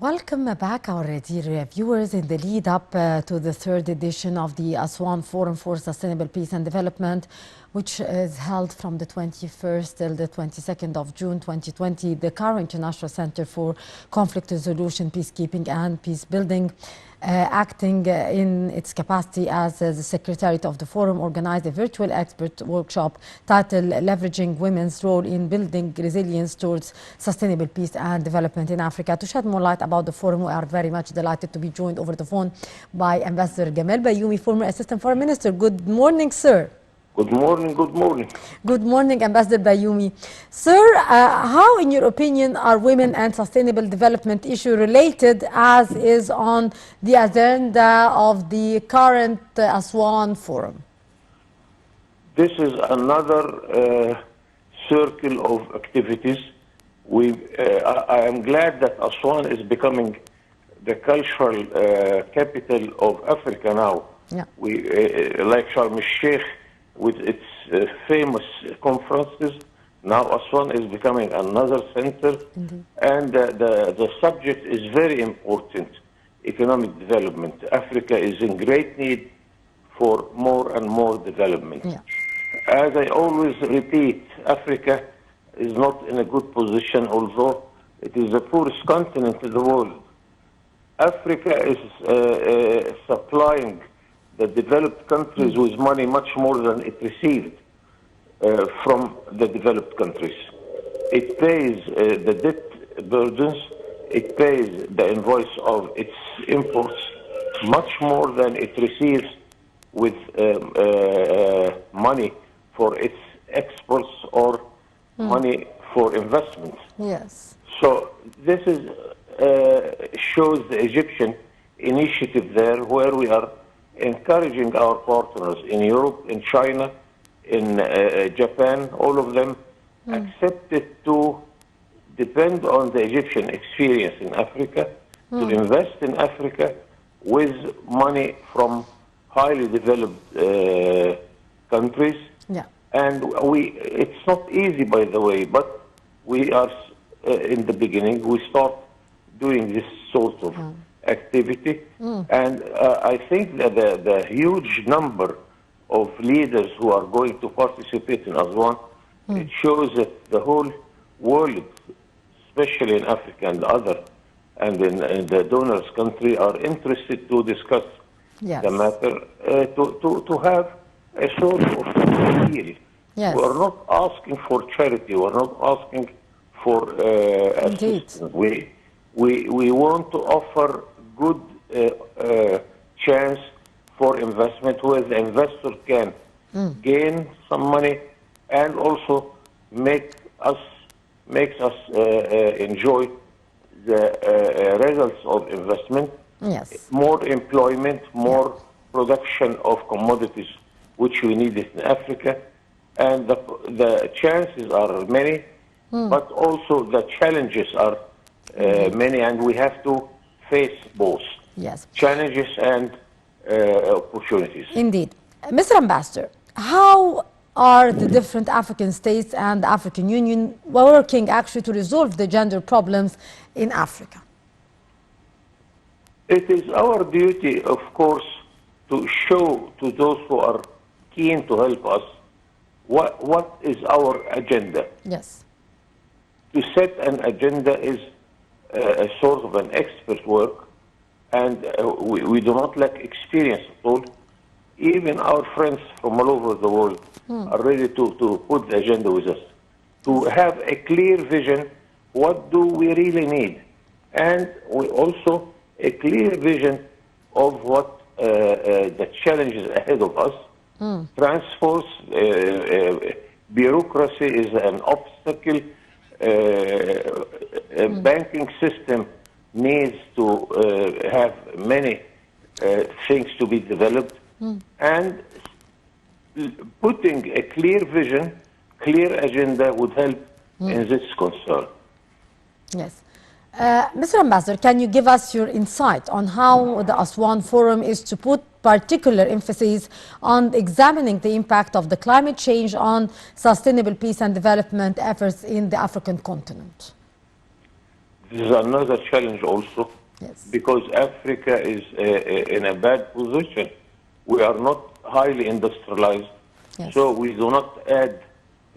Welcome back, our dear viewers, in the lead up to the third edition of the Aswan Forum for Sustainable Peace and Development, which is held from the 21st till the 22nd of June 2020. The Cairo International Center for Conflict Resolution, Peacekeeping and Peace Building, acting in its capacity as the Secretariat of the Forum, organized a virtual expert workshop titled Leveraging Women's Role in Building Resilience Towards Sustainable Peace and Development in Africa. To shed more light about the forum, we are very much delighted to be joined over the phone by Ambassador Gamal Bayoumi, former Assistant Foreign Minister. Good morning, sir. Good morning, good morning. Good morning, Ambassador Bayoumi. Sir, how, in your opinion, are women and sustainable development issue related as is on the agenda of the current Aswan Forum? This is another circle of activities. I am glad that Aswan is becoming the cultural capital of Africa now. Yeah. Like Sharm el-Sheikh, with its famous conferences, now Aswan is becoming another center. Indeed. And the subject is very important, economic development. Africa is in great need for more and more development. Yeah. As I always repeat, Africa is not in a good position, although it is the poorest continent in the world. Africa is supplying the developed countries with money much more than it received from the developed countries. It pays the debt burdens, it pays the invoice of its imports much more than it receives with money for its exports or money for investment. Yes. So this is shows the Egyptian initiative there, where we are encouraging our partners in Europe, in China, in Japan, all of them accepted to depend on the Egyptian experience in Africa, to invest in Africa with money from highly developed countries. Yeah. And it's not easy, by the way, but we are in the beginning. We start doing this sort of activity. And I think that the huge number of leaders who are going to participate in Aswan, it shows that the whole world, especially in Africa and in the donors' country, are interested to discuss the matter, to have a sort of deal. Yes. We are not asking for charity. We are not asking for assistance. We want to offer good chance for investment, where the investor can gain some money and also makes us enjoy the results of investment. Yes. More employment, more production of commodities, which we need in Africa. And the chances are many, but also the challenges are many, and we have to face both challenges and opportunities. Indeed. Mr. Ambassador, how are the different African states and the African Union working actually to resolve the gender problems in Africa? It is our duty, of course, to show to those who are keen to help us what is our agenda. Yes. To set an agenda is a sort of an expert work, and we do not lack experience at all. Even our friends from all over the world are ready to put the agenda with us, to have a clear vision, what do we really need, and we also a clear vision of what the challenges ahead of us. Transport, bureaucracy is an obstacle. Banking system needs to have many things to be developed, and putting a clear vision, clear agenda would help in this concern. Yes. Mr. Ambassador, can you give us your insight on how the Aswan Forum is to put particular emphasis on examining the impact of the climate change on sustainable peace and development efforts in the African continent? This is another challenge also, Yes. because Africa is in a bad position. We are not highly industrialized, Yes. so we do not add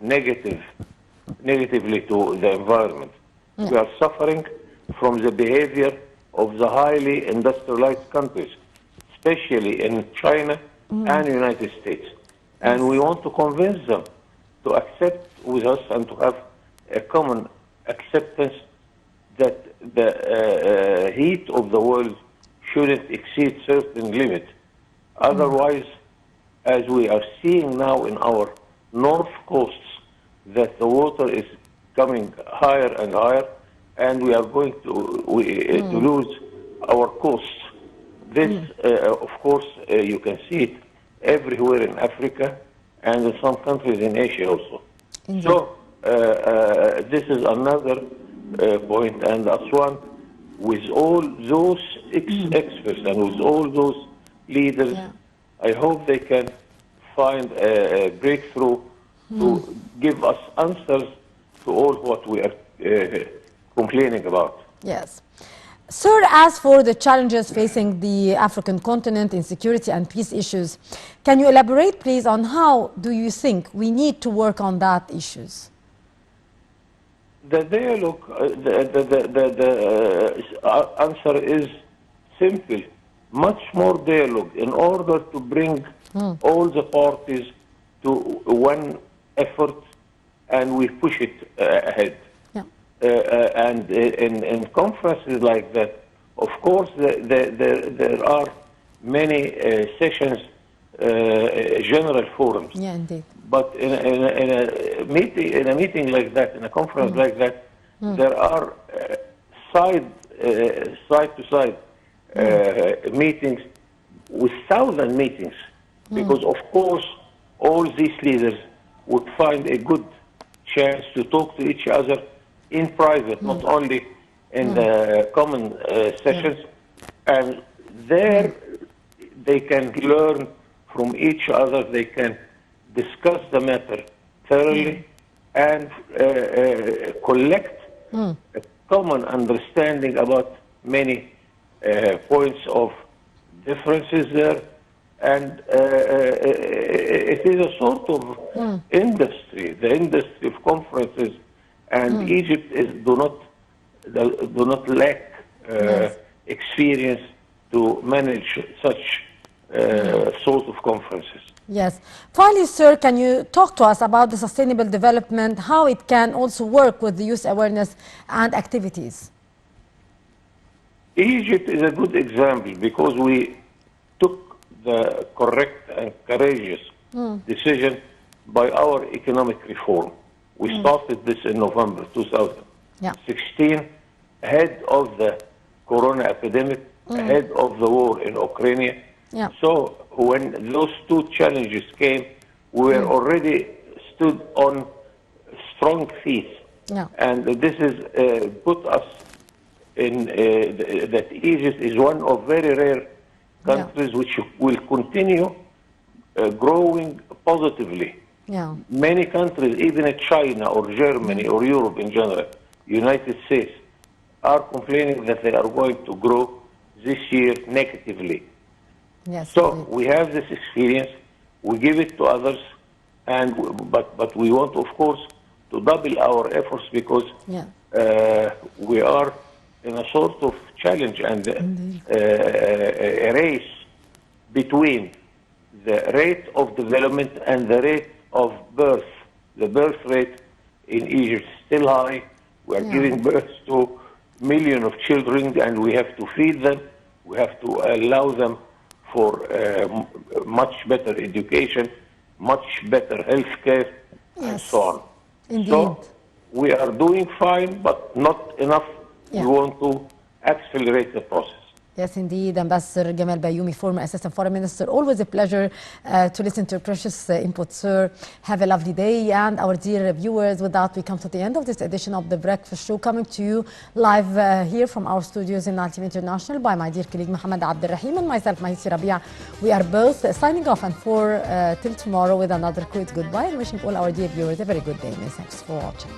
negatively to the environment. Yeah. We are suffering from the behavior of the highly industrialized countries, especially in China and United States. And we want to convince them to accept with us and to have a common acceptance that the heat of the world shouldn't exceed certain limit. Otherwise, as we are seeing now in our north coasts, that the water is coming higher and higher, and we are going to lose our coasts. This, of course, you can see it everywhere in Africa and in some countries in Asia also. Indeed. So this is another point, and Aswan, with all those experts and with all those leaders, I hope they can find a breakthrough to give us answers to all what we are complaining about. Yes. Sir, as for the challenges facing the African continent in security and peace issues, can you elaborate, please, on how do you think we need to work on that issues? The dialogue, the answer is simple. Much more dialogue in order to bring all the parties to one effort, and we push it ahead. Yeah. And in conferences like that, of course, there are many sessions, general forums. Yeah, indeed. But in a meeting like that, in a conference like that, there are side-to-side meetings with 1,000 meetings, because of course all these leaders would find a good chance to talk to each other in private, not only in the common sessions, and there they can learn from each other, they can discuss the matter thoroughly and collect a common understanding about many points of differences there, and it is a sort of industry, the industry of conferences, and Egypt do not lack experience to manage such sort of conferences. Yes. Finally, sir, can you talk to us about the sustainable development, how it can also work with the youth awareness and activities? Egypt is a good example because we took the correct and courageous decision by our economic reform. We started this in November 2016, ahead of the corona epidemic, ahead of the war in Ukraine. Yeah. So when those two challenges came, we were already stood on strong feet. Yeah. And this is put us in that Egypt is one of very rare countries which will continue growing positively. Yeah. Many countries, even in China or Germany or Europe in general, United States, are complaining that they are going to grow this year negatively. Yes. So indeed. we have this experience, we give it to others, and but we want, of course, to double our efforts because we are in a sort of challenge and a race between the rate of development and the rate of birth. The birth rate in Egypt is still high. We are giving birth to millions of children, and we have to feed them. We have to allow them for much better education, much better health care, and so on. Indeed. So we are doing fine, but not enough. We want to accelerate the process. Yes, indeed. Ambassador Gamal Bayoumi, former Assistant Foreign Minister. Always a pleasure to listen to your precious input, sir. Have a lovely day. And our dear viewers, with that, we come to the end of this edition of The Breakfast Show, coming to you live here from our studios in Nile TV International by my dear colleague Mohammed Abdelrahim and myself, Mahisi Rabia. We are both signing off, and for till tomorrow with another quick goodbye, and wishing all our dear viewers a very good day. Many thanks for watching.